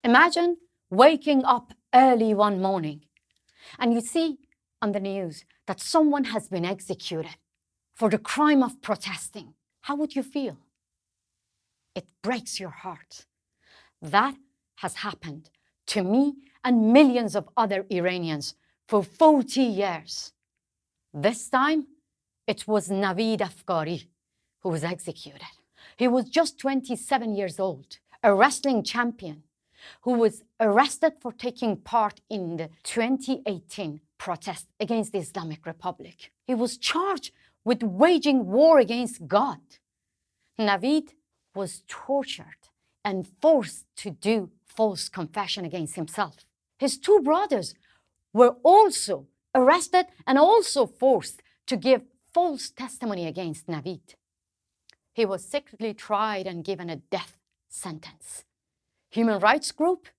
Imagine waking up early one morning and you see on the news that someone has been executed for the crime of protesting. How would you feel? It breaks your heart. That has happened to me and millions of other Iranians for 40 years. This time, it was Navid Afkari who was executed. He was just 27 years old, a wrestling champion who was arrested for taking part in the 2018 protest against the Islamic Republic. He was charged with waging war against God. Navid was tortured and forced to do false confession against himself. His two brothers were also arrested and also forced to give false testimony against Navid. He was secretly tried and given a death sentence. Human rights group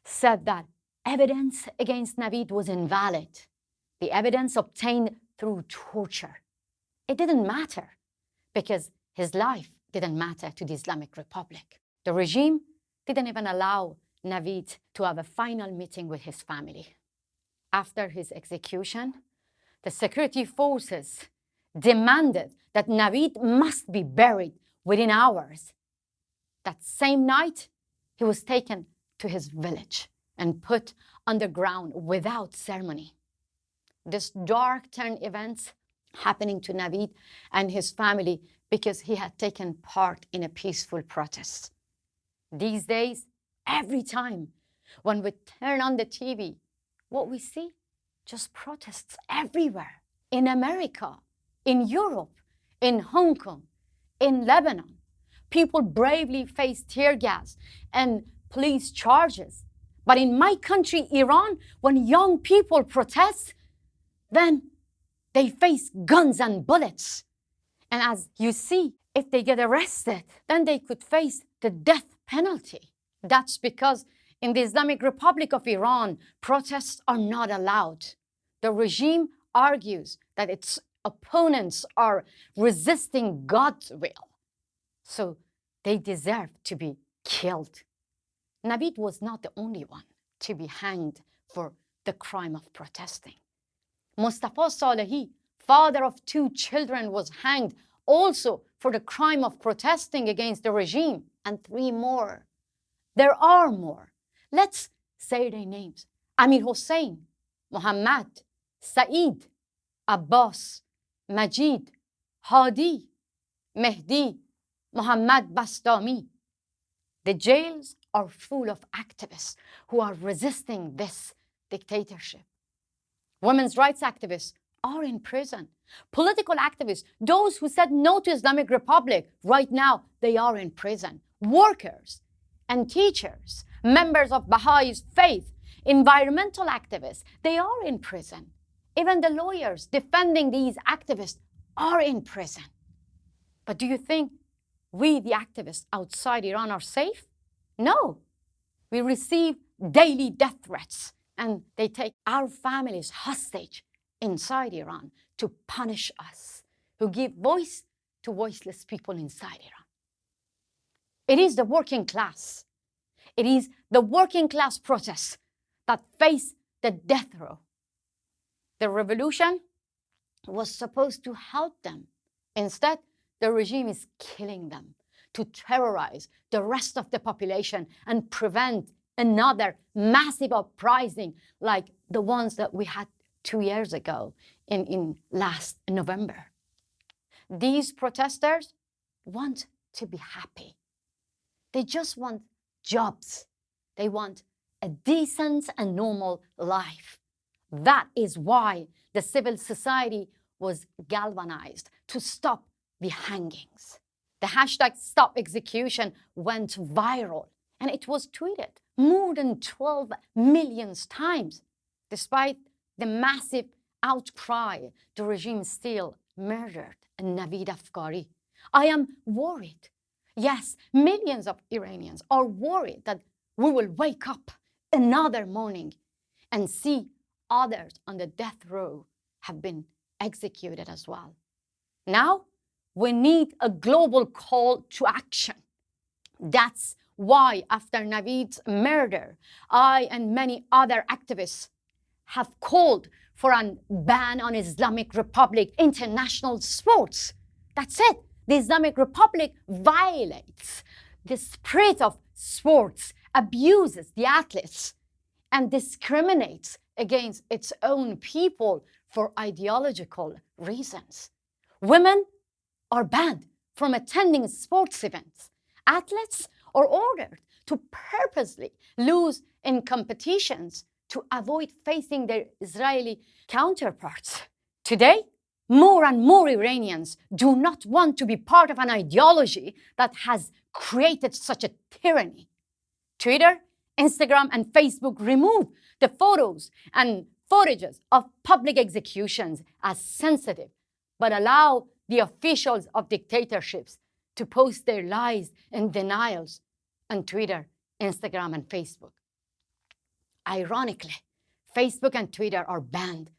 said that evidence against Navid was invalid. The evidence obtained through torture. It didn't matter because his life didn't matter to the Islamic Republic. The regime didn't even allow Navid to have a final meeting with his family. After his execution, the security forces demanded that Navid must be buried within hours. That same night, he was taken to his village and put underground without ceremony. This dark turn events happening to Navid and his family because he had taken part in a peaceful protest. These days, every time when we turn on the TV, what we see? Just protests everywhere. In America, in Europe, in Hong Kong, in Lebanon. People bravely face tear gas and police charges. But in my country, Iran, when young people protest, then they face guns and bullets. And as you see, if they get arrested, then they could face the death penalty. That's because in the Islamic Republic of Iran, protests are not allowed. The regime argues that its opponents are resisting God's will. So they deserve to be killed. Navid was not the only one to be hanged for the crime of protesting. Mustafa Salehi, father of 2 children, was hanged also for the crime of protesting against the regime, and 3 more. There are more. Let's say their names. Amir Hossein, Mohammad, Saeed, Abbas, Majid, Hadi, Mehdi, Mohammad Bastami. The jails are full of activists who are resisting this dictatorship. Women's rights activists are in prison. Political activists, those who said no to Islamic Republic, right now they are in prison. Workers and teachers, members of Baha'is faith, environmental activists, they are in prison. Even the lawyers defending these activists are in prison. But do you think we, the activists outside Iran, are safe? No. We receive daily death threats, and they take our families hostage inside Iran to punish us, who give voice to voiceless people inside Iran. It is the working class. It is the working class protests that face the death row. The revolution was supposed to help them. Instead, the regime is killing them to terrorize the rest of the population and prevent another massive uprising like the ones that we had 2 years ago in last November. These protesters want to be happy. They just want jobs. They want a decent and normal life. That is why the civil society was galvanized to stop the hangings. The hashtag Stop Execution went viral and it was tweeted more than 12 million times. Despite the massive outcry, the regime still murdered Navid Afkari. I am worried. Yes, millions of Iranians are worried that we will wake up another morning and see others on the death row have been executed as well. Now, we need a global call to action. That's why, after Navid's murder, I and many other activists have called for a ban on Islamic Republic international sports. That's it. The Islamic Republic violates the spirit of sports, abuses the athletes, and discriminates against its own people for ideological reasons. Women are banned from attending sports events. Athletes are ordered to purposely lose in competitions to avoid facing their Israeli counterparts. Today, more and more Iranians do not want to be part of an ideology that has created such a tyranny. Twitter, Instagram, and Facebook remove the photos and footages of public executions as sensitive, but allow the officials of dictatorships to post their lies and denials on Twitter, Instagram, and Facebook. Ironically, Facebook and Twitter are banned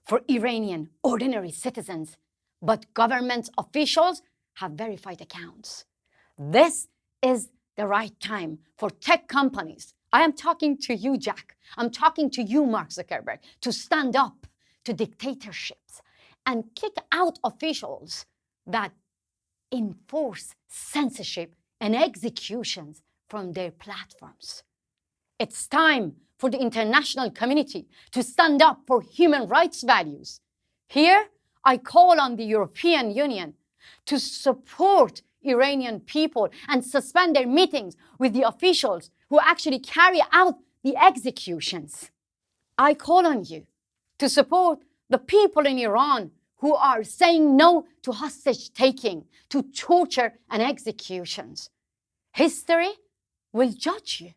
for Iranian ordinary citizens, but government officials have verified accounts. This is the right time for tech companies. I am talking to you, Jack. I'm talking to you, Mark Zuckerberg, to stand up to dictatorships and kick out officials that enforce censorship and executions from their platforms. It's time for the international community to stand up for human rights values. Here, I call on the European Union to support Iranian people and suspend their meetings with the officials who actually carry out the executions. I call on you to support the people in Iran who are saying no to hostage-taking, to torture and executions. History will judge you.